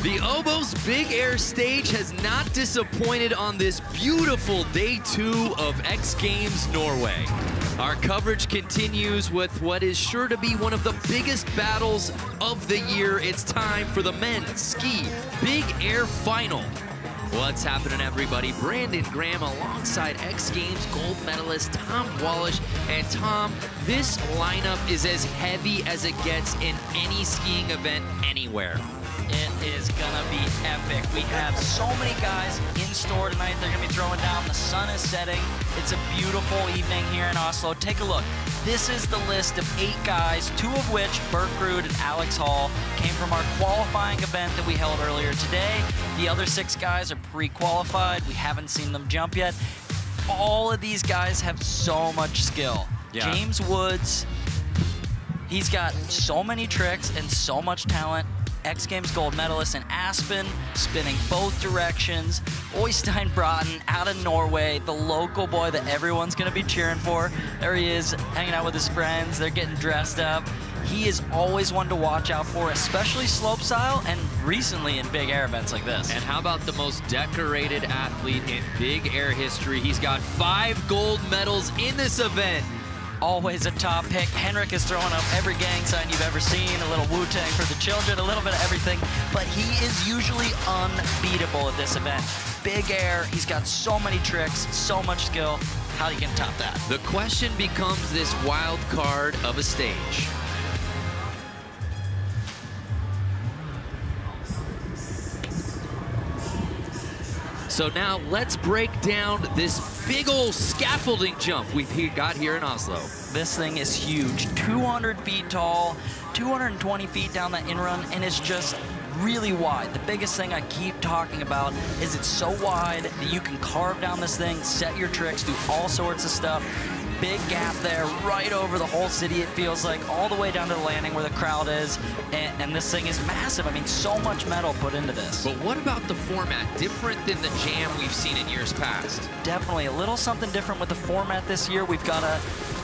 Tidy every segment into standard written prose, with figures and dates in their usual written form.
The Obo's Big Air stage has not disappointed on this beautiful day 2 of X Games Norway. Our coverage continues with what is sure to be one of the biggest battles of the year. It's time for the men's ski Big Air final. What's happening, everybody? Brandon Graham alongside X Games gold medalist Tom Wallish. And Tom, this lineup is as heavy as it gets in any skiing event anywhere. It is gonna be epic. We have so many guys in store tonight. They're gonna be throwing down. The sun is setting. It's a beautiful evening here in Oslo. Take a look. This is the list of 8 guys, 2 of which, Berkrud and Alex Hall, came from our qualifying event that we held earlier today. The other 6 guys are pre-qualified. We haven't seen them jump yet. All of these guys have so much skill. Yeah. James Woods, he's got so many tricks and so much talent. X Games gold medalist in Aspen, spinning both directions. Oystein Bråten out of Norway, the local boy that everyone's gonna be cheering for. There he is, hanging out with his friends. They're getting dressed up. He is always one to watch out for, especially slopestyle and recently in big air events like this. And how about the most decorated athlete in big air history? He's got 5 gold medals in this event. Always a top pick. Henrik is throwing up every gang sign you've ever seen, a little Wu-Tang for the children, a little bit of everything, but he is usually unbeatable at this event. Big air, he's got so many tricks, so much skill. How are you gonna top that? The question becomes this wild card of a stage. So now let's break down this big old scaffolding jump we've got here in Oslo. This thing is huge, 200 feet tall, 220 feet down the in-run, and it's just really wide. The biggest thing I keep talking about is it's so wide that you can carve down this thing, set your tricks, do all sorts of stuff. Big gap there, right over the whole city, it feels like, all the way down to the landing where the crowd is, and this thing is massive. I mean, so much metal put into this. But what about the format? Different than the jam we've seen in years past? Definitely a little something different with the format this year. We've got a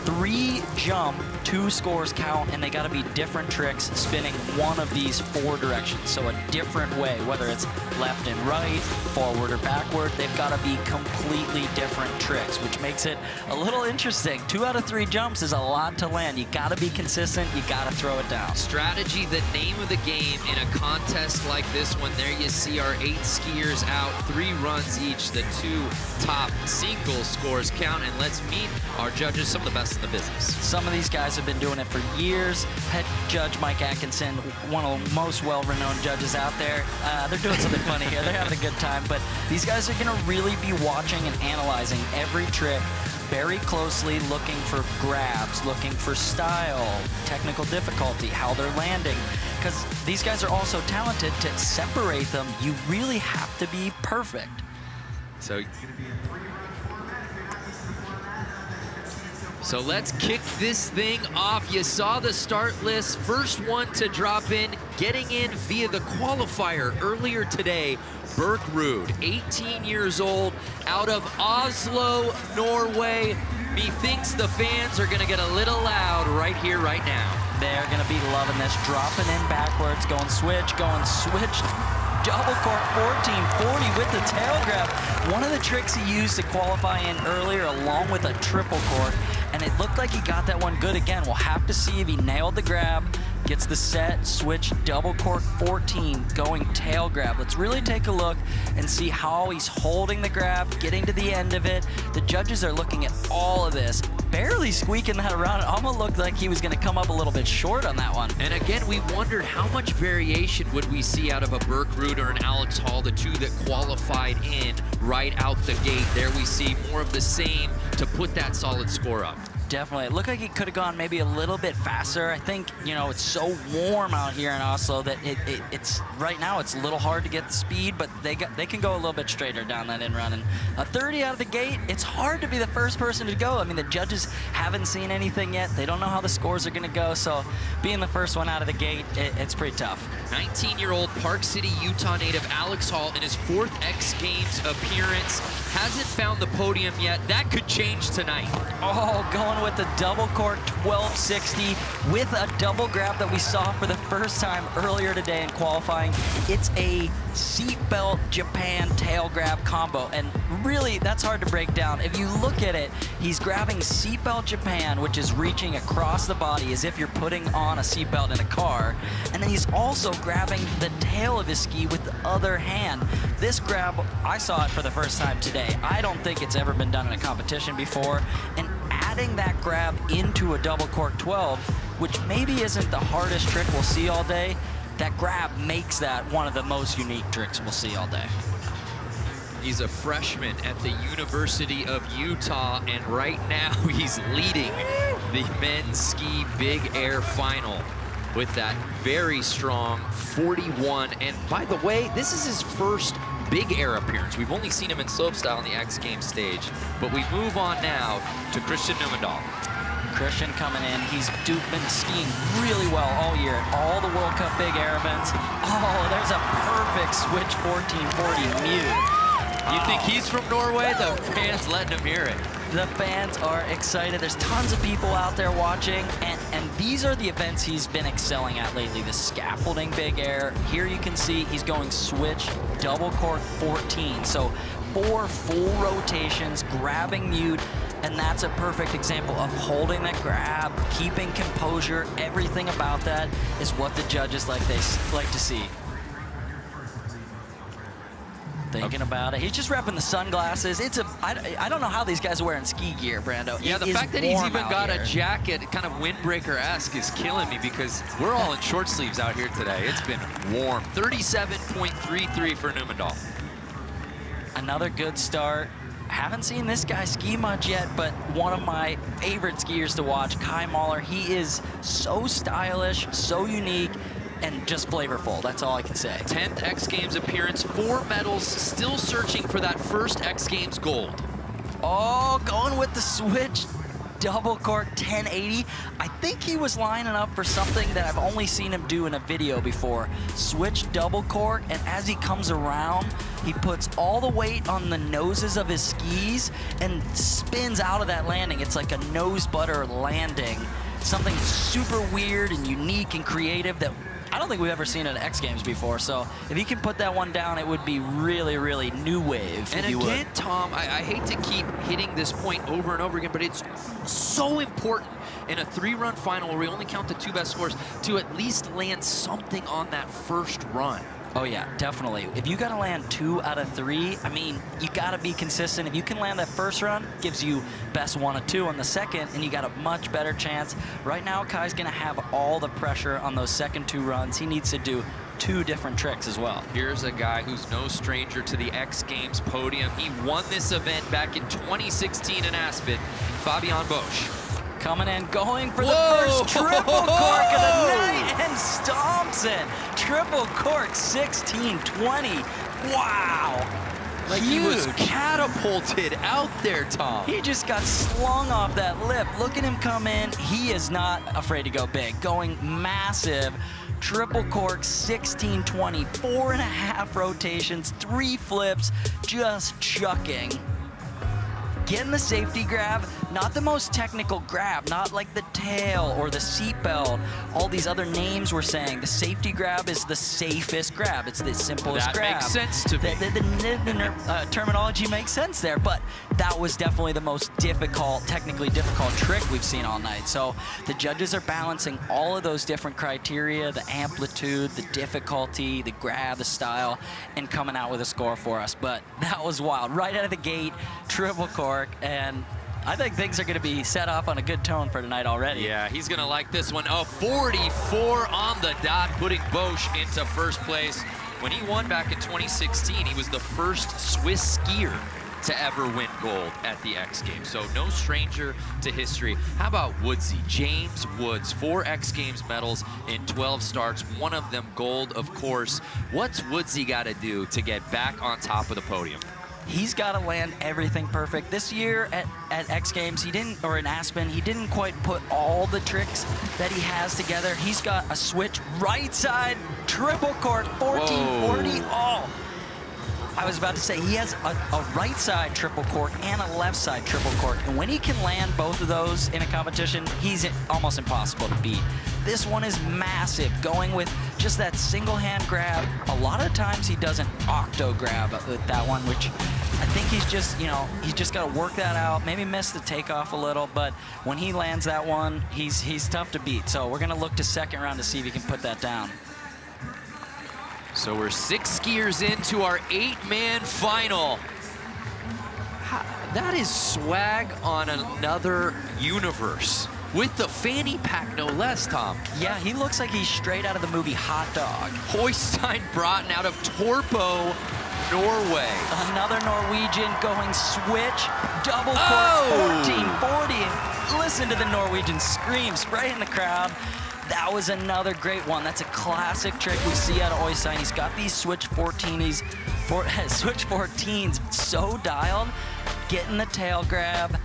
3 jump, 2 scores count, and they gotta be different tricks spinning one of these 4 directions. So a different way, whether it's left and right, forward or backward, they've gotta be completely different tricks, which makes it a little interesting. 2 out of 3 jumps is a lot to land. You gotta be consistent, you gotta throw it down. Strategy, the name of the game in a contest like this one. There you see our 8 skiers out, 3 runs each. The 2 top single scores count, and let's meet our judges, some of the best in the business. Some of these guys have been doing it for years. Head judge Mike Atkinson, one of the most well-renowned judges out there. They're doing something funny here. They're having a good time, but these guys are gonna really be watching and analyzing every trick very closely, looking for grabs, looking for style, technical difficulty, how they're landing. Because these guys are also talented. To separate them, you really have to be perfect. So let's kick this thing off. You saw the start list. First one to drop in, getting in via the qualifier earlier today, Berkrud, 18 years old, out of Oslo, Norway. Methinks the fans are gonna get a little loud right here, right now. They're gonna be loving this, dropping in backwards, going switch, double cork 1440 with the tail grab. One of the tricks he used to qualify in earlier along with a triple cork, and it looked like he got that one good again. We'll have to see if he nailed the grab, gets the set, switch, double cork 14, going tail grab. Let's really take a look and see how he's holding the grab, getting to the end of it. The judges are looking at all of this, barely squeaking that around. It almost looked like he was gonna come up a little bit short on that one. And again, we wondered how much variation would we see out of a Berkrud or an Alex Hall, the 2 that qualified in right out the gate. There we see more of the same to put that solid score up. Definitely. It looked like he could have gone maybe a little bit faster. I think, you know, it's so warm out here in Oslo that it's right now it's a little hard to get the speed, but they can go a little bit straighter down that in-run. And a 30 out of the gate, it's hard to be the first person to go. I mean, the judges haven't seen anything yet. They don't know how the scores are going to go, so being the first one out of the gate, it's pretty tough. 19-year-old Park City, Utah native Alex Hall in his 4th X Games appearance. hasn't found the podium yet. That could change tonight. Oh, going with the double cork 1260 with a double grab that we saw for the first time earlier today in qualifying. It's a seatbelt Japan tail grab combo, and really that's hard to break down. If you look at it, he's grabbing seatbelt Japan, which is reaching across the body as if you're putting on a seatbelt in a car, and then he's also grabbing the tail of his ski with the other hand. This grab, I saw it for the first time today. I don't think it's ever been done in a competition before, and adding that grab into a double cork 12, which maybe isn't the hardest trick we'll see all day, that grab makes that one of the most unique tricks we'll see all day. He's a freshman at the University of Utah, and right now he's leading the men's ski big air final with that very strong 41. And by the way, this is his first big air appearance. We've only seen him in slopestyle on the X Games stage, but we move on now to Christian Nummendahl. Christian coming in, he's been skiing really well all year at all the World Cup big air events. Oh, there's a perfect switch 1440 mute. You think he's from Norway? The fans letting him hear it. The fans are excited. There's tons of people out there watching, and these are the events he's been excelling at lately. The scaffolding big air. Here you can see he's going switch double cork 14. So 4 full rotations, grabbing mute, and that's a perfect example of holding that grab, keeping composure. Everything about that is what the judges like to see. Thinking about it. He's just repping the sunglasses. I don't know how these guys are wearing ski gear, Brando. Yeah, the fact that he's even got a jacket, kind of windbreaker-esque, is killing me because we're all in short sleeves out here today. It's been warm. 37.33 for Nummendahl. Another good start. Haven't seen this guy ski much yet, but one of my favorite skiers to watch, Kai Mahler. He is so stylish, so unique, and just flavorful. That's all I can say. 10th X Games appearance, 4 medals, still searching for that first X Games gold. Oh, going with the switch double cork 1080. I think he was lining up for something that I've only seen him do in a video before. Switch double cork, and as he comes around, he puts all the weight on the noses of his skis and spins out of that landing. It's like a nose butter landing. Something super weird and unique and creative that I don't think we've ever seen at X Games before. So if he can put that one down, it would be really, really new wave. And again, Tom, I hate to keep hitting this point over and over again, but it's so important in a 3-run final where we only count the 2 best scores to at least land something on that first run. Oh yeah, definitely. If you gotta land 2 out of 3, I mean, you gotta be consistent. If you can land that first run, gives you best 1 of 2 on the second, and you got a much better chance. Right now, Kai's gonna have all the pressure on those second 2 runs. He needs to do 2 different tricks as well. Here's a guy who's no stranger to the X Games podium. He won this event back in 2016 in Aspen, Fabian Bosch. Coming in, going for the first triple cork of the night, and stomps it. Triple cork 1620. Wow. Like he was catapulted out there, Tom. He just got slung off that lip. Look at him come in. He is not afraid to go big. Going massive. Triple cork 1620. 4.5 rotations, 3 flips, just chucking. Getting the safety grab, not the most technical grab, not like the tail or the seatbelt, all these other names we're saying. The safety grab is the safest grab. It's the simplest grab. That makes sense to me. The terminology makes sense there, but that was definitely the most difficult, technically difficult trick we've seen all night. So the judges are balancing all of those different criteria, the amplitude, the difficulty, the grab, the style, and coming out with a score for us. But that was wild. Right out of the gate, triple cork. And I think things are going to be set off on a good tone for tonight already. Yeah, he's going to like this one. A 44 on the dot, putting Bosch into first place. When he won back in 2016, he was the first Swiss skier to ever win gold at the X Games. So no stranger to history. How about Woodsy? James Woods, 4 X Games medals in 12 starts, one of them gold, of course. What's Woodsy got to do to get back on top of the podium? He's got to land everything perfect. This year at X Games, he didn't, or in Aspen, he didn't quite put all the tricks that he has together. He's got a switch right side, triple cork, 1440. Oh, I was about to say, he has a right side triple cork and a left side triple cork. And when he can land both of those in a competition, he's almost impossible to beat. This one is massive, going with just that single hand grab. A lot of times he doesn't octo grab with that one, which I think he's just, you know, he's just got to work that out, maybe miss the takeoff a little, but when he lands that one, he's tough to beat. So we're going to look to second round to see if he can put that down. So we're 6 skiers into our 8-man final. That is swag on another universe. With the fanny pack, no less, Tom. Yeah, he looks like he's straight out of the movie Hot Dog. Øystein Bråten out of Torpo, Norway. Another Norwegian going switch, double cork, 1440. Listen to the Norwegian scream, spray in the crowd. That was another great one. That's a classic trick we see out of Øystein. He's got these switch 14s so dialed, getting the tail grab.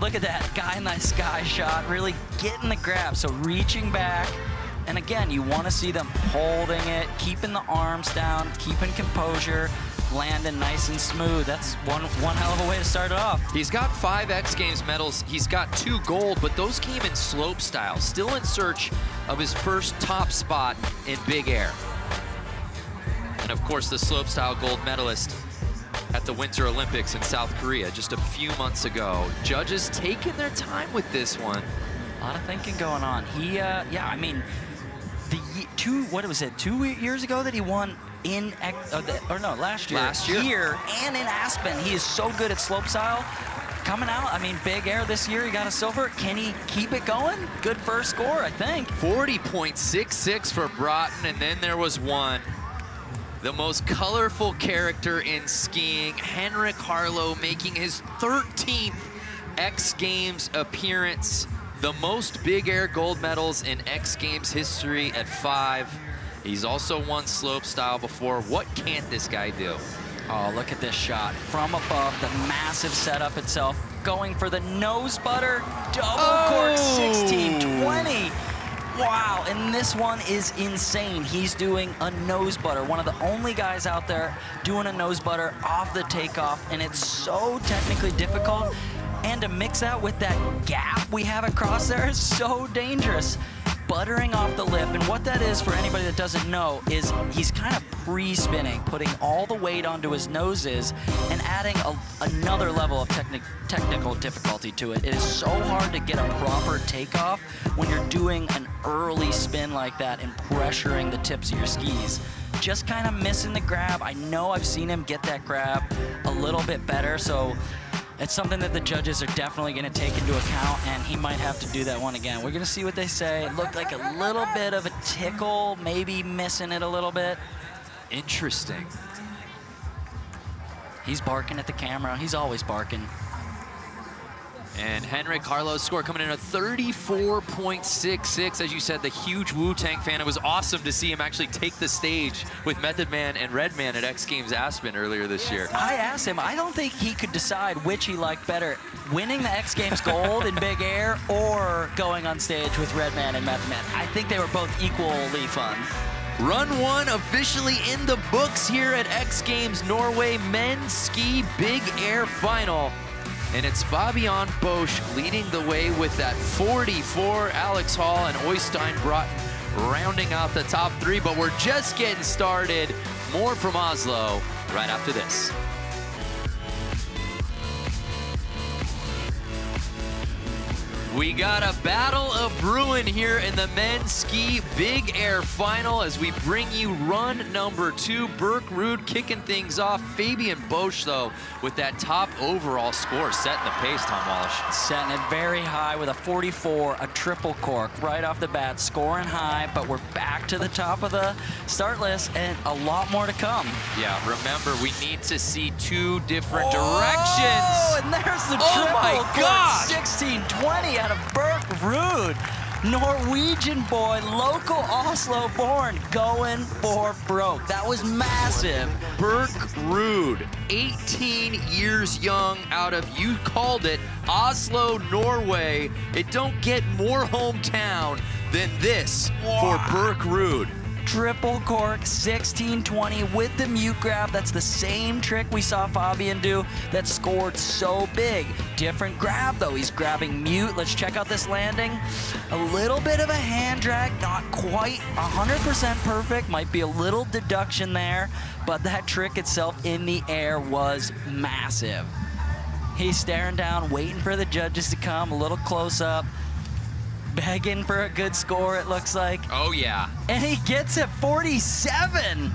Look at that guy in that sky shot, really getting the grab. So reaching back, and again, you want to see them holding it, keeping the arms down, keeping composure, landing nice and smooth. That's one hell of a way to start it off. He's got 5 X Games medals. He's got 2 gold, but those came in slope style, still in search of his first top spot in big air. And of course, the slope style gold medalist at the Winter Olympics in South Korea just a few months ago. Judges taking their time with this one. A lot of thinking going on. He, yeah, I mean, what was it, 2 years ago that he won in, last year. Here and in Aspen. He is so good at slopestyle. Coming out, I mean, big air this year, he got a silver. Can he keep it going? Good first score, I think. 40.66 for Bråten, and then there was one. The most colorful character in skiing, Henrik Harlow, making his 13th X Games appearance. The most big air gold medals in X Games history at 5. He's also won slopestyle before. What can't this guy do? Oh, look at this shot. From above, the massive setup itself. Going for the nose butter, double cork 1620. Wow, and this one is insane. He's doing a nose butter. One of the only guys out there doing a nose butter off the takeoff, and it's so technically difficult. And to mix that with that gap we have across there is so dangerous. Buttering off the lip, and what that is for anybody that doesn't know is he's kind of pre-spinning, putting all the weight onto his noses and adding another level of technical difficulty to it. It is so hard to get a proper takeoff when you're doing an early spin like that and pressuring the tips of your skis. Just kind of missing the grab. I know I've seen him get that grab a little bit better, so it's something that the judges are definitely going to take into account, and he might have to do that one again. We're going to see what they say. It looked like a little bit of a tickle, maybe missing it a little bit. Interesting. He's barking at the camera. He's always barking. And Henrik Harlow's score coming in at 34.66. As you said, the huge Wu-Tang fan. It was awesome to see him actually take the stage with Method Man and Redman at X Games Aspen earlier this year. I asked him, I don't think he could decide which he liked better, winning the X Games gold in big air or going on stage with Redman and Method Man. I think they were both equally fun. Run 1 officially in the books here at X Games Norway men's ski big air final. And it's Fabian Bosch leading the way with that 44. Alex Hall and Øystein Bråten rounding out the top 3. But we're just getting started. More from Oslo right after this. We got a battle of brewing here in the men's ski big air final as we bring you run number 2. Burke Ruud kicking things off. Fabian Bosch, though, with that top overall score, setting the pace, Tom Walsh. Setting it very high with a 44, a triple cork right off the bat, scoring high, but we're back to the top of the start list and a lot more to come. Yeah, remember, we need to see 2 different directions. Oh, and there's the triple cork, 1620 out of Burke Ruud. Norwegian boy, local Oslo born, going for broke. That was massive. Burke Ruud, 18 years young, out of, you called it, Oslo, Norway. It don't get more hometown than this for Burke Ruud. triple cork, 16-20 with the mute grab. That's the same trick we saw Fabian do that scored so big. Different grab though, he's grabbing mute. Let's check out this landing. A little bit of a hand drag, not quite 100% perfect, might be a little deduction there, but that trick itself in the air was massive. He's staring down, waiting for the judges to come, a little close up. Begging for a good score, it looks like. Oh, yeah. And he gets it 47.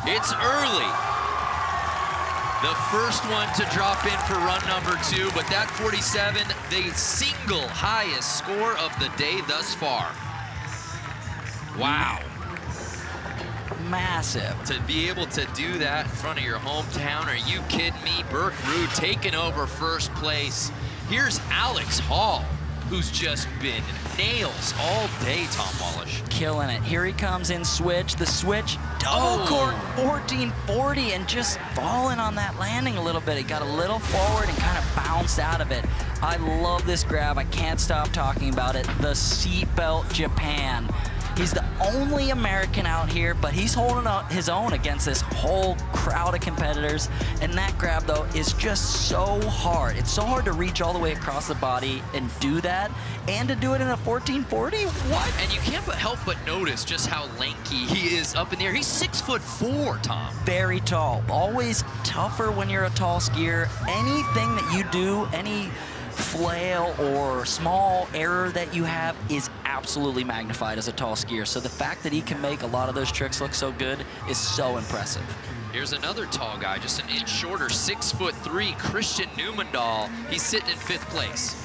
It's early. The first one to drop in for run number 2, but that 47, the single highest score of the day thus far. Wow. Massive. To be able to do that in front of your hometown, are you kidding me? Burke Ruud taking over first place. Here's Alex Hall, who's just been nails all day, Tom Wallish. Killing it. Here he comes in switch. The switch, double cork, 1440, and just falling on that landing a little bit. He got a little forward and kind of bounced out of it. I love this grab. I can't stop talking about it. The seatbelt Japan. He's the only American out here, but he's holding his own against this whole crowd of competitors. And that grab, though, is just so hard. It's so hard to reach all the way across the body and do that, and to do it in a 1440. What? And you can't help but notice just how lanky he is up in the air. He's 6'4", Tom. Very tall. Always tougher when you're a tall skier. Anything that you do, any flail or small error that you have is absolutely magnified as a tall skier. So the fact that he can make a lot of those tricks look so good is so impressive. Here's another tall guy, just an inch shorter, 6'3", Christian Newmandahl. He's sitting in 5th place.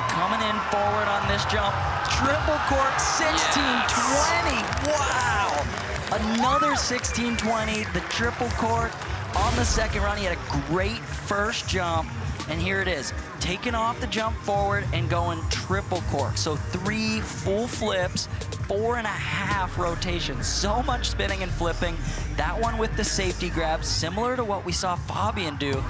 Coming in forward on this jump, triple cork, 1620. Wow! Another 1620, the triple cork on the second run. He had a great first jump, and here it is, taking off the jump forward and going triple cork. So 3 full flips, 4.5 rotations. So much spinning and flipping. That one with the safety grab, similar to what we saw Fabian do,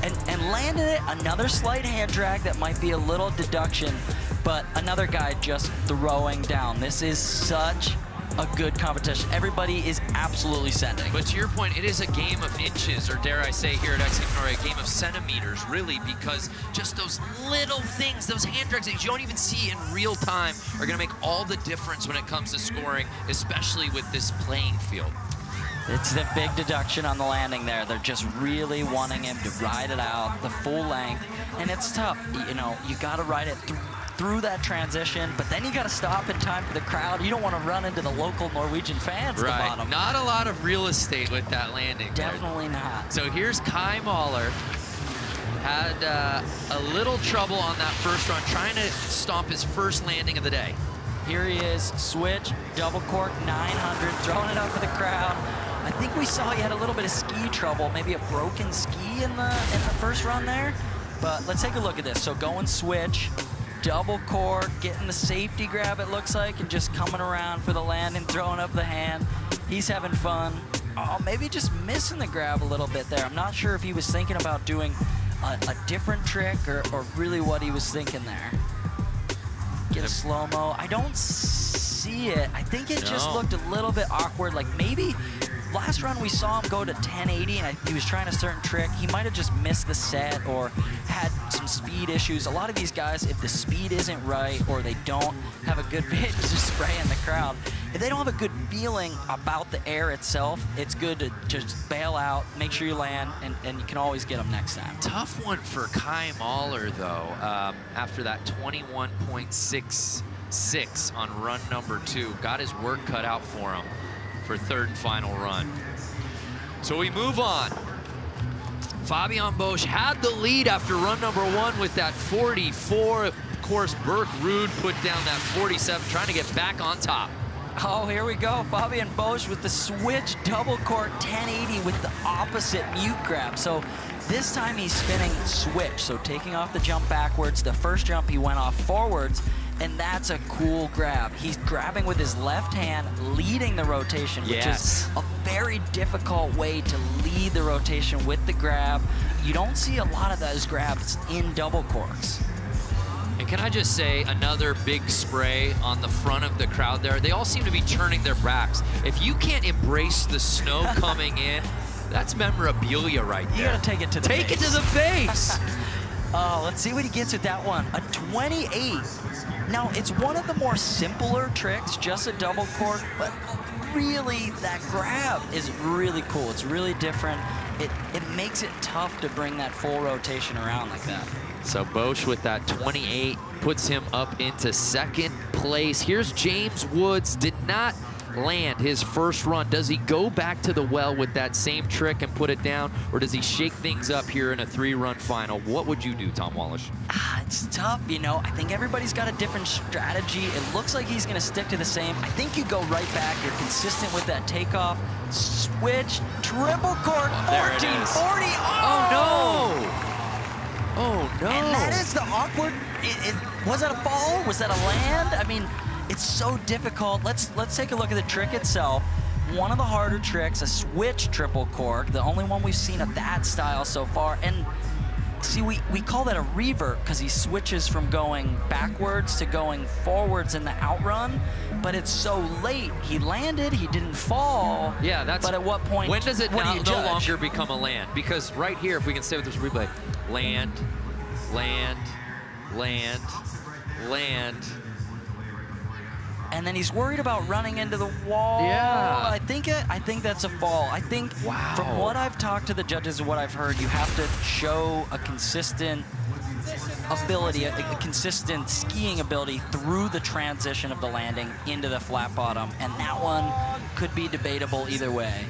and landed it. Another slight hand drag that might be a little deduction, but another guy just throwing down. This is such a good competition. Everybody is absolutely sending. But to your point, it is a game of inches, or dare I say here at X Games Norway, a game of centimeters, really, because just those little things, those hand drags that you don't even see in real time, are going to make all the difference when it comes to scoring, especially with this playing field. It's the big deduction on the landing there. They're just really wanting him to ride it out the full length, and it's tough. You know, you got to ride it through that transition, but then you got to stop in time for the crowd. You don't want to run into the local Norwegian fans at the bottom. Not a lot of real estate with that landing. Definitely not. So here's Kai Mahler. Had a little trouble on that first run, trying to stomp his first landing of the day. Here he is, switch, double cork, 900, throwing it up for the crowd. I think we saw he had a little bit of ski trouble, maybe a broken ski in the first run there. But let's take a look at this. So going switch, double cork, getting the safety grab, it looks like, and just coming around for the land and throwing up the hand. He's having fun. Oh, maybe just missing the grab a little bit there. I'm not sure if he was thinking about doing a different trick or really what he was thinking there. Get a slow-mo. I don't see it. I think it just looked a little bit awkward. Like maybe last run we saw him go to 1080 and he was trying a certain trick. He might have just missed the set or had some speed issues. A lot of these guys, if the speed isn't right or they don't have a good fit, just spraying the crowd. If they don't have a good feeling about the air itself, it's good to just bail out, make sure you land, and you can always get them next time. Tough one for Kai Mahler, though, after that 21.66 on run number 2. Got his work cut out for him for third and final run. So we move on. Fabian Bosch had the lead after run number 1 with that 44. Of course, Burke Ruud put down that 47, trying to get back on top. Oh, here we go. Fabian Bosch with the switch double cork 1080 with the opposite mute grab. So this time he's spinning switch, so taking off the jump backwards. The first jump he went off forwards, and that's a cool grab. He's grabbing with his left hand, leading the rotation, which is a very difficult way to lead the rotation with the grab. You don't see a lot of those grabs in double corks. And can I just say, another big spray on the front of the crowd there. They all seem to be turning their backs. If you can't embrace the snow coming in, that's memorabilia right there. You gotta take it to the face. Take it to the face. Oh, let's see what he gets with that one. A 28. Now, it's one of the more simpler tricks, just a double cork, but really, that grab is really cool. It's really different. It makes it tough to bring that full rotation around like that. So Bosch with that 28 puts him up into second place. Here's James Woods, did not land his first run. Does he go back to the well with that same trick and put it down, or does he shake things up here in a 3-run final? What would you do, Tom Wallish? It's tough, you know. I think everybody's got a different strategy. It looks like he's going to stick to the same. I think you go right back. You're consistent with that takeoff. Switch, triple cork, 14, 40. Oh, no! Oh, no. And that is the awkward. Was that a fall? Was that a land? I mean, it's so difficult. Let's take a look at the trick itself. One of the harder tricks, a switch triple cork, the only one we've seen of that style so far. And see, we call that a revert because he switches from going backwards to going forwards in the outrun, but it's so late. He landed, he didn't fall. Yeah, that's. But at what point? When does it no judge? longer become a land? Because right here, if we can stay with this replay, land, land, land, land. And then he's worried about running into the wall. Yeah. I think that's a fall. I think from what I've talked to the judges and what I've heard, you have to show a consistent ability, a consistent skiing ability through the transition of the landing into the flat bottom. And that one could be debatable either way.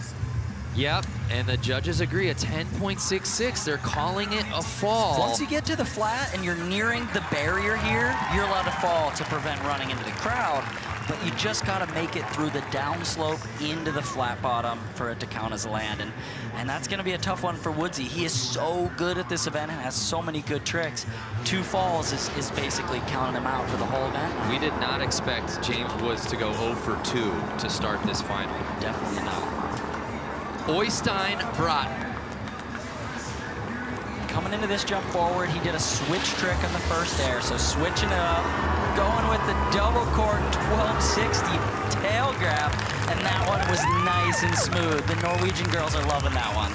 Yep, and the judges agree, a 10.66. They're calling it a fall. Once you get to the flat and you're nearing the barrier here, you're allowed to fall to prevent running into the crowd, but you just gotta make it through the downslope into the flat bottom for it to count as a land. And that's gonna be a tough one for Woodsy. He is so good at this event and has so many good tricks. 2 falls is basically counting him out for the whole event. We did not expect James Woods to go 0 for 2 to start this final. Definitely not. Oystein Bråten. Coming into this jump forward, he did a switch trick on the first air, so switching it up, going with the double cork 1260 tail grab, and that one was nice and smooth. The Norwegian girls are loving that one.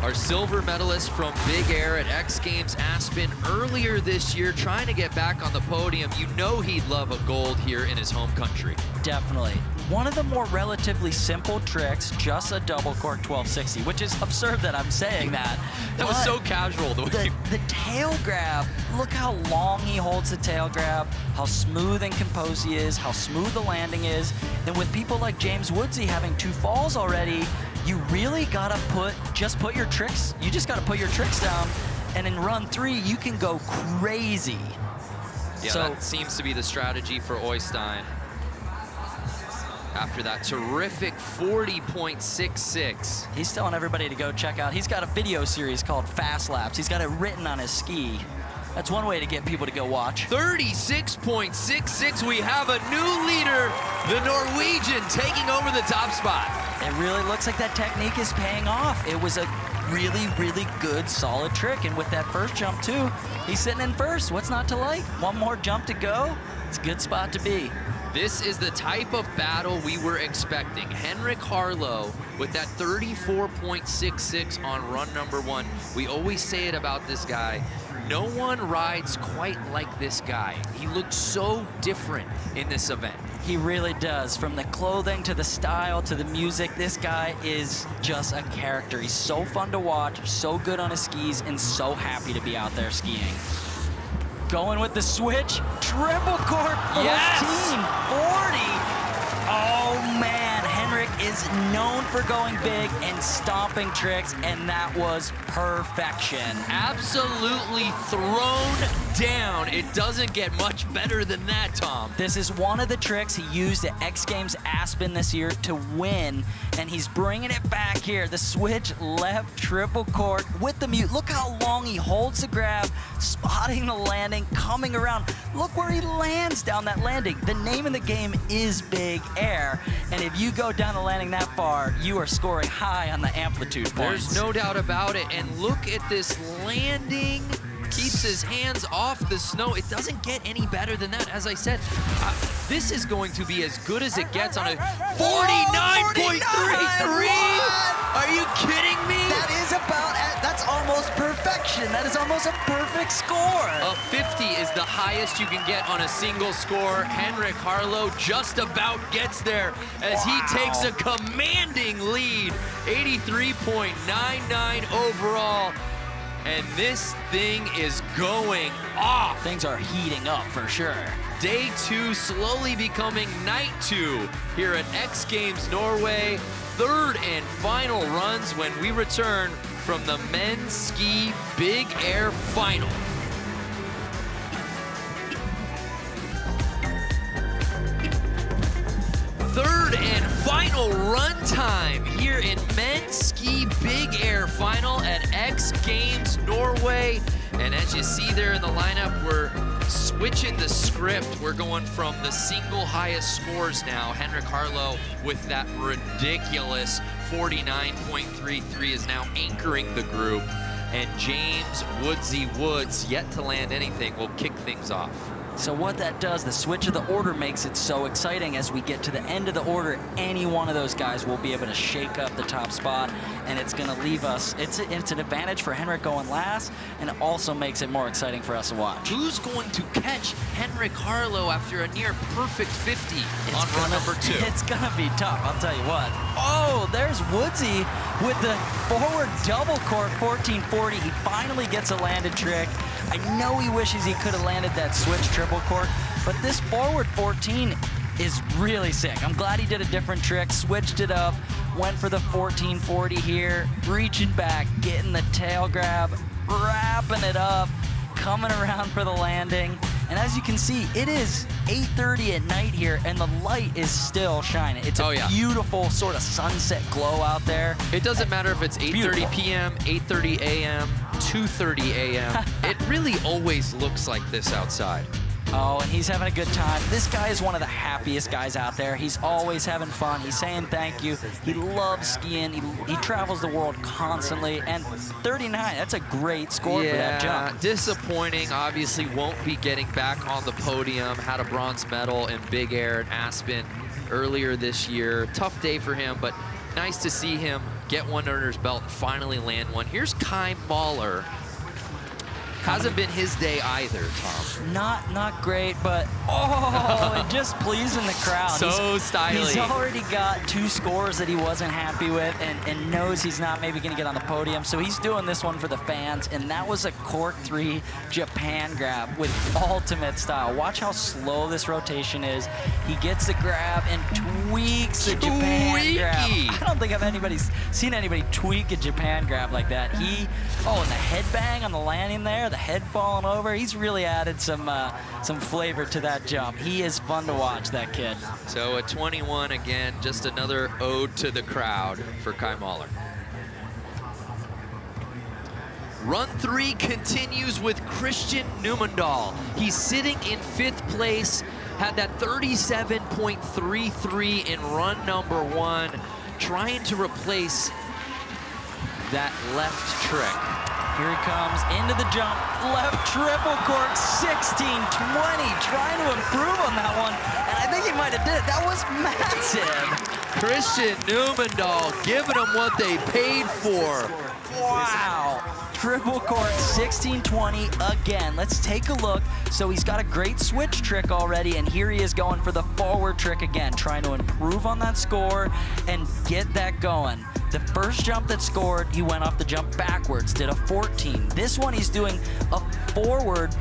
Our silver medalist from Big Air at X Games Aspen earlier this year, trying to get back on the podium. You know he'd love a gold here in his home country. Definitely. One of the more relatively simple tricks, just a double cork 1260, which is absurd that I'm saying that. That was so casual. The tail grab, look how long he holds the tail grab, how smooth and composed he is, how smooth the landing is. And with people like James Woodsy having 2 falls already, you really gotta just put your tricks down, and in run 3, you can go crazy. Yeah, so that seems to be the strategy for Oystein. After that terrific 40.66. He's telling everybody to go check out. He's got a video series called Fast Laps. He's got it written on his ski. That's one way to get people to go watch. 36.66. We have a new leader, the Norwegian, taking over the top spot. It really looks like that technique is paying off. It was a really, really good, solid trick. And with that first jump, too, he's sitting in first. What's not to like? One more jump to go. It's a good spot to be. This is the type of battle we were expecting. Henrik Harlow with that 34.66 on run number 1. We always say it about this guy. No one rides quite like this guy. He looks so different in this event. He really does. From the clothing to the style to the music, this guy is just a character. He's so fun to watch, so good on his skis, and so happy to be out there skiing. Going with the switch, triple cork 14, yes! 40. Oh man, Henrik is known for going big and stomping tricks, and that was perfection. Absolutely thrown down. It doesn't get much better than that, Tom. This is one of the tricks he used at X Games Aspen this year to win, and he's bringing it back here. The switch left triple cork with the mute. Look how long he holds the grab, spotting the landing, coming around. Look where he lands down that landing. The name of the game is Big Air, and if you go down the landing that far, you are scoring high on the amplitude points. There's no doubt about it, and look at this landing keeps his hands off the snow. It doesn't get any better than that. As I said, this is going to be as good as it gets on a 49.33. Are you kidding me? That is that's almost perfection. That is almost a perfect score. A 50 is the highest you can get on a single score. Henrik Harlow just about gets there as he takes a commanding lead, 83.99 overall. And this thing is going off. Things are heating up for sure. Day 2 slowly becoming night 2 here at X Games Norway. Third and final runs when we return from the men's ski big air final. Third and final run time here in men's ski big air final at X Games Norway. And as you see there in the lineup, we're switching the script. We're going from the single highest scores now. Henrik Harlow with that ridiculous 49.33 is now anchoring the group. And James Woodsy Woods, yet to land anything, will kick things off. So what that does, the switch of the order makes it so exciting. As we get to the end of the order, any one of those guys will be able to shake up the top spot, and it's going to leave us, it's an advantage for Henrik going last, and it also makes it more exciting for us to watch. Who's going to catch Henrik Harlow after a near perfect 50 on run number 2? It's going to be tough, I'll tell you what. Oh, there's Woodsy with the forward double cork 1440. He finally gets a landed trick. I know he wishes he could have landed that switch triple cork, but this forward 14 is really sick. I'm glad he did a different trick, switched it up, went for the 1440 here, reaching back, getting the tail grab, wrapping it up, coming around for the landing. And as you can see, it is 8:30 at night here, and the light is still shining. It's a beautiful sort of sunset glow out there. It doesn't matter if it's 8:30 p.m., 8:30 a.m., 2:30 a.m. It really always looks like this outside. Oh, and he's having a good time. This guy is one of the happiest guys out there. He's always having fun. He's saying thank you. He loves skiing. He travels the world constantly. And 39, that's a great score for that jump. Disappointing. Obviously won't be getting back on the podium. Had a bronze medal in big air at Aspen earlier this year. Tough day for him, but nice to see him get one under his belt and finally land one. Here's Kai Mahler. Hasn't been his day either, Tom. Not great, but and just pleasing the crowd. So stylish. He's already got 2 scores that he wasn't happy with and knows he's not maybe going to get on the podium. So he's doing this one for the fans, and that was a cork 3 Japan grab with ultimate style. Watch how slow this rotation is. He gets the grab and tweaks the Japan grab. I don't think I've seen anybody tweak a Japan grab like that. And the headbang on the landing there, the head falling over. He's really added some flavor to that jump. He is fun to watch, that kid. So at 21, again, just another ode to the crowd for Kai Mahler. Run 3 continues with Christian Nummendahl. He's sitting in 5th place, had that 37.33 in run number 1, trying to replace that left trick. Here he comes into the jump, left triple cork, 1620, trying to improve on that one, and I think he might have did it. That was massive. Christian Nummendahl giving them what they paid for. Wow. Triple cork, 1620 again. Let's take a look. So he's got a great switch trick already, and here he is going for the forward trick again, trying to improve on that score and get that going. The first jump that scored, he went off the jump backwards, did a 14. This one he's doing a forward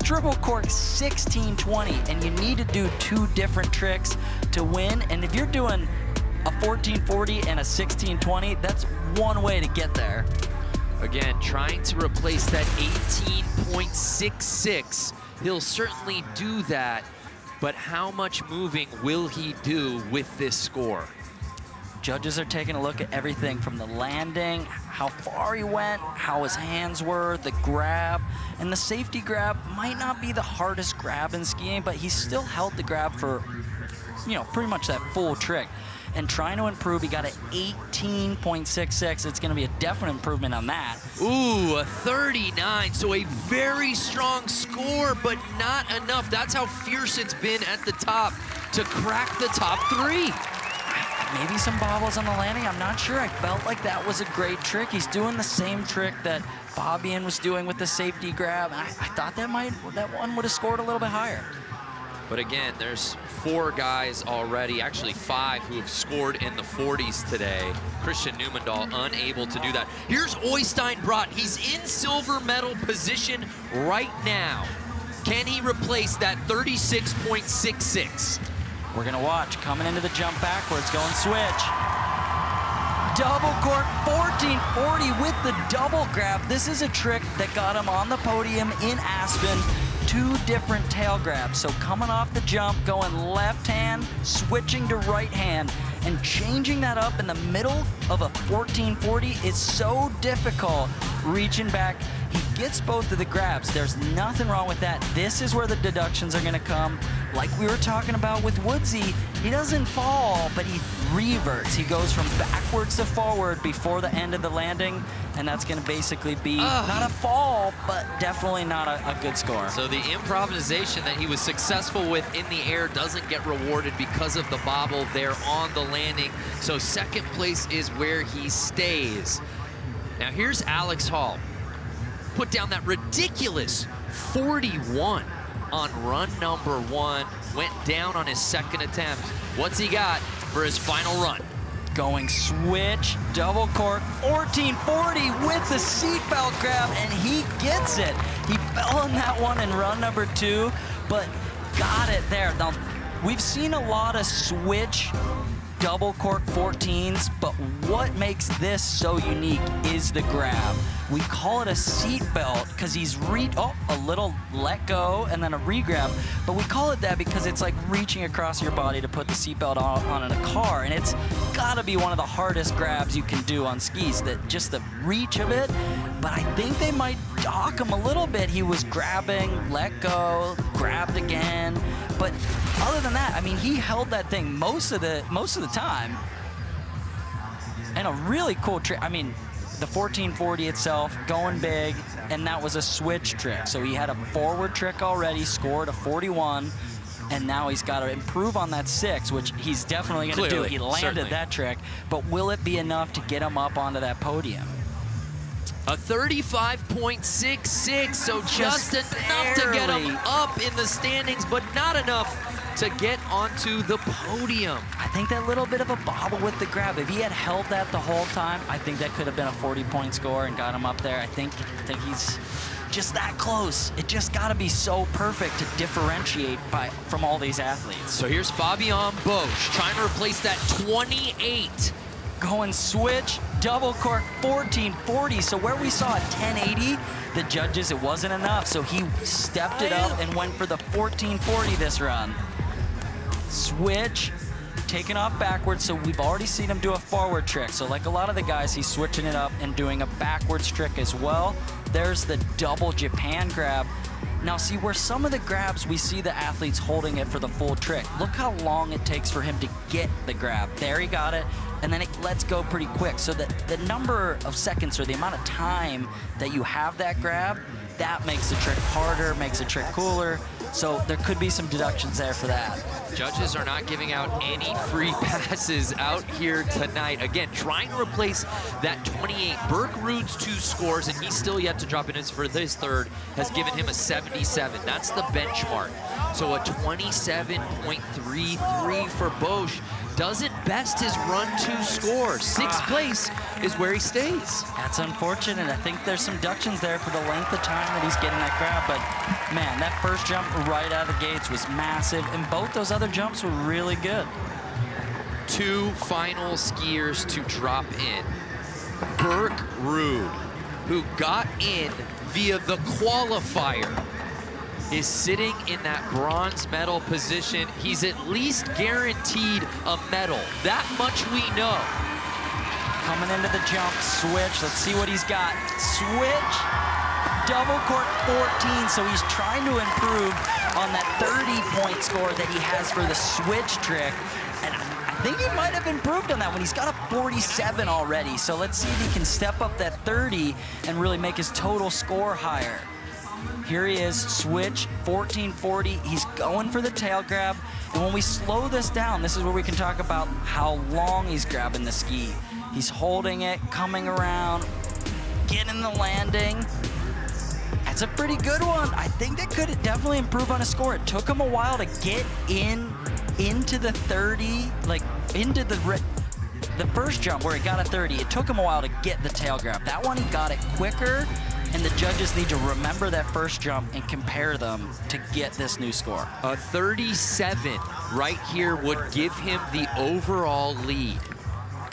triple cork 1620, and you need to do 2 different tricks to win. And if you're doing a 1440 and a 1620, that's one way to get there. Again, trying to replace that 18.66. He'll certainly do that, but how much moving will he do with this score? Judges are taking a look at everything from the landing, how far he went, how his hands were, the grab, and the safety grab might not be the hardest grab in skiing, but he still held the grab for, pretty much that full trick. and trying to improve. He got an 18.66. It's going to be a definite improvement on that. Ooh, a 39. So a very strong score, but not enough. That's how fierce it's been at the top to crack the top 3. Maybe some bobbles on the landing. I'm not sure. I felt like that was a great trick. He's doing the same trick that Fabian was doing with the safety grab. I thought that one would have scored a little bit higher. But again, there's 4 guys already, actually 5, who have scored in the 40s today. Christian Newmandahl unable to do that. Here's Oystein Brott. He's in silver medal position right now. Can he replace that 36.66? We're gonna watch, coming into the jump backwards, going switch. Double cork 1440 with the double grab. This is a trick that got him on the podium in Aspen. 2 different tail grabs. So coming off the jump, going left hand, switching to right hand, and changing that up in the middle of a 1440 is so difficult. Reaching back, he gets both of the grabs. There's nothing wrong with that. This is where the deductions are gonna come. Like we were talking about with Woodsy, he doesn't fall, but he reverts. He goes from backwards to forward before the end of the landing, and that's gonna basically be not a fall, but definitely not a good score. So the improvisation that he was successful with in the air doesn't get rewarded because of the bobble there on the landing. So second place is where he stays. Now here's Alex Hall. Put down that ridiculous 41 on run number 1. Went down on his second attempt. What's he got for his final run? Going switch, double cork, 1440 with the seatbelt grab, and he gets it. He fell on that one in run number 2, but got it there. Now, we've seen a lot of switch double cork 14s, but what makes this so unique is the grab. We call it a seat belt because he's a little let go and then a re-grab, but we call it that because it's like reaching across your body to put the seat belt on in a car, and it's gotta be one of the hardest grabs you can do on skis, that just the reach of it. But I think they might dock him a little bit. He was grabbing, let go, grabbed again. But other than that, I mean, he held that thing most of the time. And a really cool trick. I mean, the 1440 itself, going big, and that was a switch trick. So he had a forward trick already, scored a 41, and now he's got to improve on that 6, which he's definitely going to do. He landed that trick, but will it be enough to get him up onto that podium? A 35.66, so just enough to get him up in the standings, but not enough to get onto the podium. I think that little bit of a bobble with the grab, if he had held that the whole time, I think that could have been a 40-point score and got him up there. I think he's just that close. It just got to be so perfect to differentiate from all these athletes. So here's Fabian Bosch trying to replace that 28. Going switch, double cork 1440. So where we saw a 1080, the judges, it wasn't enough. So he stepped it up and went for the 1440 this run. Switch, taking off backwards. So we've already seen him do a forward trick. So like a lot of the guys, he's switching it up and doing a backwards trick as well. There's the double Japan grab. Now see, where some of the grabs, we see the athletes holding it for the full trick. Look how long it takes for him to get the grab. There he got it, and then it lets go pretty quick. So that the number of seconds or the amount of time that you have that grab, that makes the trick harder, makes the trick cooler. So there could be some deductions there for that. Judges are not giving out any free passes out here tonight. Again, trying to replace that 28. Burke Rude's 2 scores, and he's still yet to drop in for his 3rd, has given him a 77. That's the benchmark. So a 27.33 for Bosch doesn't best his run 2 score. 6th place is where he stays. That's unfortunate. I think there's some deductions there for the length of time that he's getting that grab, but man, that first jump right out of the gates was massive, and both those other jumps were really good. 2 final skiers to drop in. Burke Rude, who got in via the qualifier, is sitting in that bronze medal position. He's at least guaranteed a medal. That much we know. Coming into the jump, switch. Let's see what he's got. Switch, double cork 14. So he's trying to improve on that 30-point score that he has for the switch trick. And I think he might have improved on that one. He's got a 47 already, so let's see if he can step up that 30 and really make his total score higher. Here he is, switch, 1440. He's going for the tail grab. And when we slow this down, this is where we can talk about how long he's grabbing the ski. He's holding it, coming around, getting the landing. That's a pretty good one. I think that could definitely improve on his score. It took him a while to get into the 30, like into the first jump where he got a 30. It took him a while to get the tail grab. That one, he got it quicker. And the judges need to remember that first jump and compare them to get this new score. A 37 right here would give him the overall lead.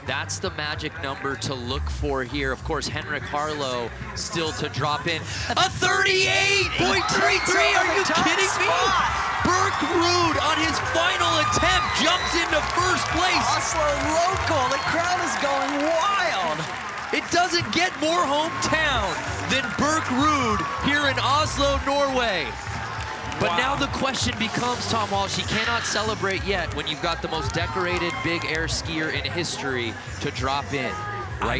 That's the magic number to look for here. Of course, Henrik Harlow still to drop in. A 38.33, are you kidding me? Burke Ruud on his final attempt jumps into first place. Oslo local, the crowd is going wild. It doesn't get more hometown than Burke Ruud here in Oslo, Norway. But now the question becomes, Tom Walsh, he cannot celebrate yet when you've got the most decorated big air skier in history to drop in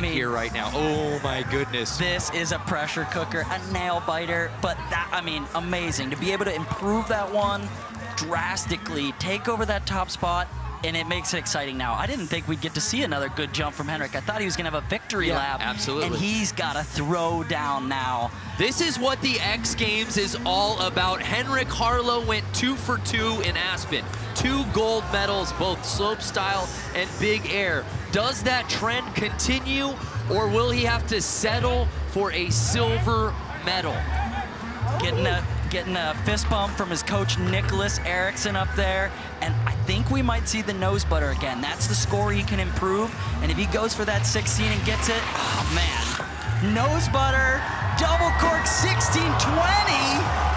here, right now. Oh my goodness. This is a pressure cooker, a nail biter, but that, I mean, amazing. To be able to improve that one drastically, take over that top spot, and it makes it exciting now. I didn't think we'd get to see another good jump from Henrik. I thought he was gonna have a victory lap. Absolutely. And he's gotta throw down now. This is what the X Games is all about. Henrik Harlow went 2 for 2 in Aspen. 2 gold medals, both slopestyle and big air. Does that trend continue, or will he have to settle for a silver medal? Getting a fist bump from his coach, Nicholas Eriksson, up there. And I think we might see the nose butter again. That's the score he can improve. And if he goes for that 16 and gets it, oh man. Nose butter, double cork 1620.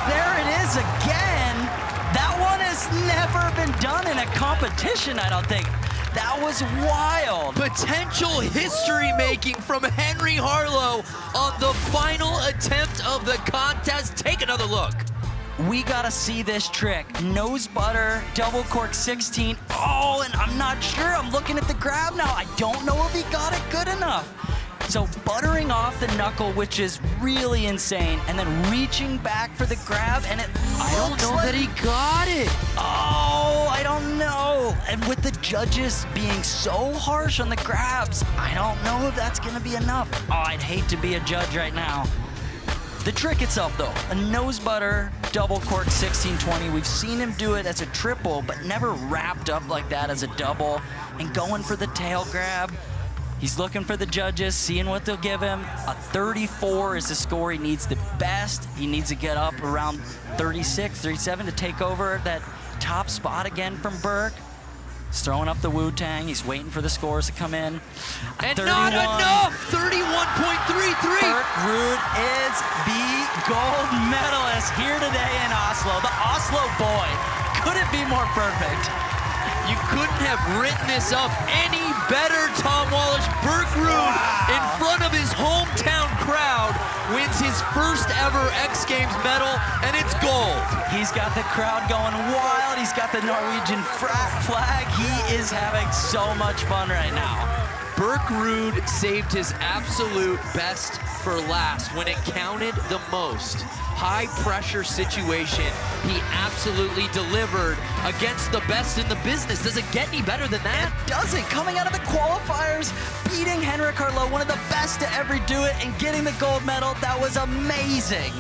There it is again. That one has never been done in a competition, I don't think. That was wild. Potential history making from Henry Harlow on the final attempt of the contest. Take another look. We gotta see this trick. Nose butter, double cork 16. Oh, and I'm not sure. I'm looking at the grab now. I don't know if he got it good enough. So buttering off the knuckle, which is really insane, and then reaching back for the grab, and it I don't know that he got it. Oh, I don't know. And with the judges being so harsh on the grabs, I don't know if that's gonna be enough. Oh, I'd hate to be a judge right now. The trick itself, though, a nose butter, double cork 1620. We've seen him do it as a triple, but never wrapped up like that as a double. And going for the tail grab. He's looking for the judges, seeing what they'll give him. A 34 is the score he needs the best. He needs to get up around 36, 37 to take over that top spot again from Burke. He's throwing up the Wu-Tang. He's waiting for the scores to come in. And 31. Not enough! 31.33. Burke Ruud is the gold medalist here today in Oslo. The Oslo boy. Couldn't be more perfect. You couldn't have written this up any better, Tom Walsh. Burke Ruud, in front of his hometown crowd, wins his first ever X Games medal, and it's gold. He's got the crowd going wild. He's got the Norwegian flag. He is having so much fun right now. Burke Ruud saved his absolute best for last when it counted the most. High pressure situation, he absolutely delivered against the best in the business. Does it get any better than that? It doesn't. Coming out of the qualifiers, beating Henrik Harlow, one of the best to ever do it, and getting the gold medal, that was amazing.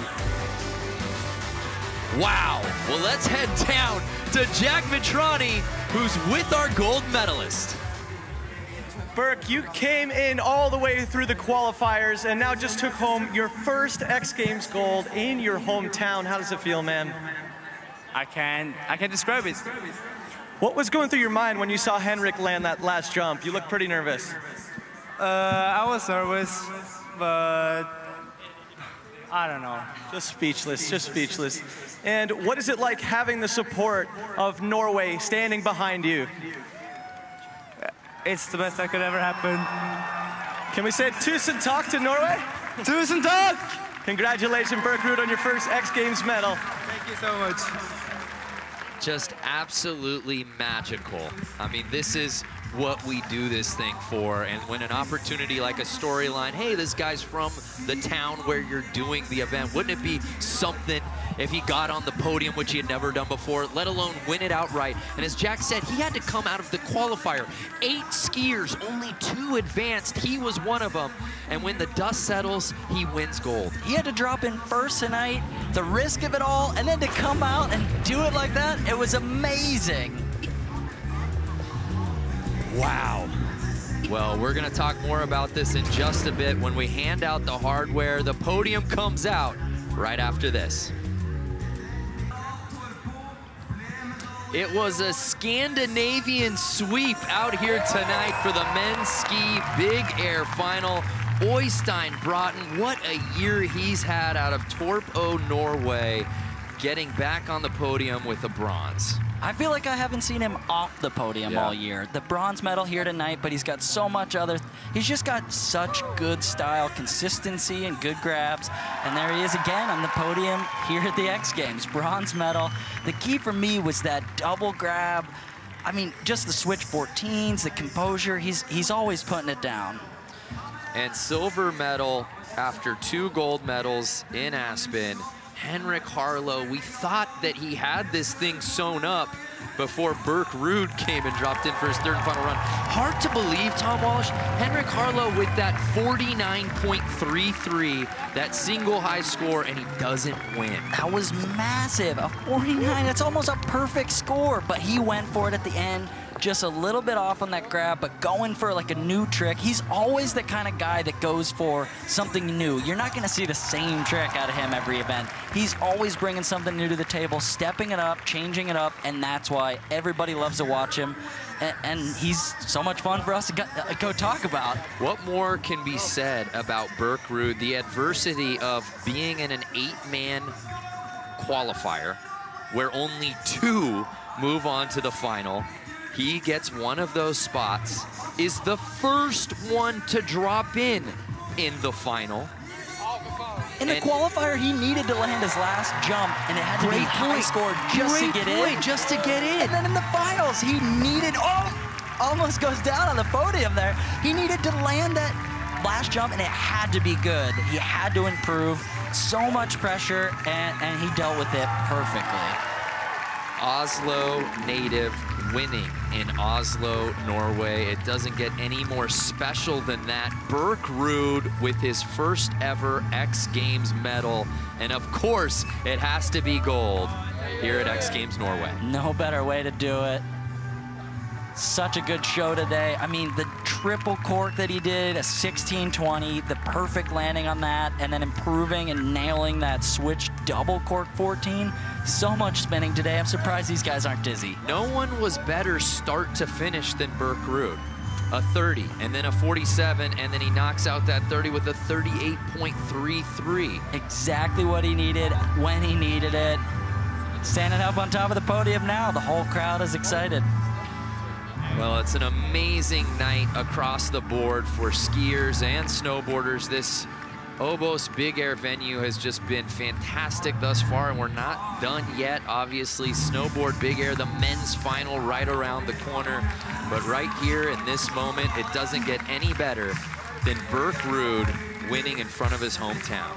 Wow. Well, let's head down to Jack Vitrani, who's with our gold medalist. Burke, you came in all the way through the qualifiers and now just took home your first X Games gold in your hometown. How does it feel, man? I can't describe it. What was going through your mind when you saw Henrik land that last jump? You looked pretty nervous. I was nervous, but I don't know. Just speechless, just speechless. And what is it like having the support of Norway standing behind you? It's the best that could ever happen. Can we say tusen takk to Norway? Tusen takk! Congratulations, Burke Ruud, on your first X Games medal. Thank you so much. Just absolutely magical. I mean, this is what we do this thing for. And when an opportunity like a storyline, hey, this guy's from the town where you're doing the event, wouldn't it be something if he got on the podium, which he had never done before, let alone win it outright? And as Jack said, he had to come out of the qualifier. 8 skiers, only 2 advanced. He was one of them. And when the dust settles, he wins gold. He had to drop in first tonight, the risk of it all, and then to come out and do it like that, it was amazing. Wow. Well, we're going to talk more about this in just a bit when we hand out the hardware. The podium comes out right after this. It was a Scandinavian sweep out here tonight for the men's ski big air final. Oystein Bråten, what a year he's had out of Torp, Norway, getting back on the podium with a bronze. I feel like I haven't seen him off the podium all year. The bronze medal here tonight, but he's got so much other, he's just got such good style, consistency, and good grabs. And there he is again on the podium here at the X Games, bronze medal. The key for me was that double grab. I mean, just the switch 14s, the composure, he's always putting it down. And silver medal after 2 gold medals in Aspen. Henrik Harlow, we thought that he had this thing sewn up before Burke Ruud came and dropped in for his 3rd and final run. Hard to believe, Tom Walsh, Henrik Harlow with that 49.33, that single high score, and he doesn't win. That was massive, a 49, that's almost a perfect score, but he went for it at the end. Just a little bit off on that grab, but going for like a new trick. He's always the kind of guy that goes for something new. You're not gonna see the same trick out of him every event. He's always bringing something new to the table, stepping it up, changing it up, and that's why everybody loves to watch him. And he's so much fun for us to go talk about. What more can be said about Burke Ruud? The adversity of being in an 8-man qualifier where only 2 move on to the final. He gets one of those spots, is the first one to drop in the final. In the qualifier, he needed to land his last jump, and it had to be high score just to get in. Just to get in. And then in the finals, he needed, almost goes down on the podium there. He needed to land that last jump, and it had to be good. He had to improve. So much pressure, and he dealt with it perfectly. Oslo native winning in Oslo, Norway. It doesn't get any more special than that. Burke Ruud with his first ever X Games medal. And of course, it has to be gold here at X Games Norway. No better way to do it. Such a good show today. I mean, the triple cork that he did, a 1620, the perfect landing on that, and then improving and nailing that switch double cork 14. So much spinning today. I'm surprised these guys aren't dizzy. No one was better start to finish than Burke Ruud. A 30, and then a 47, and then he knocks out that 30 with a 38.33. Exactly what he needed, when he needed it. Standing up on top of the podium now, the whole crowd is excited. Well, it's an amazing night across the board for skiers and snowboarders. This Obos Big Air venue has just been fantastic thus far, and we're not done yet. Obviously, snowboard Big Air, the men's final right around the corner. But right here in this moment, it doesn't get any better than Burke Ruud winning in front of his hometown.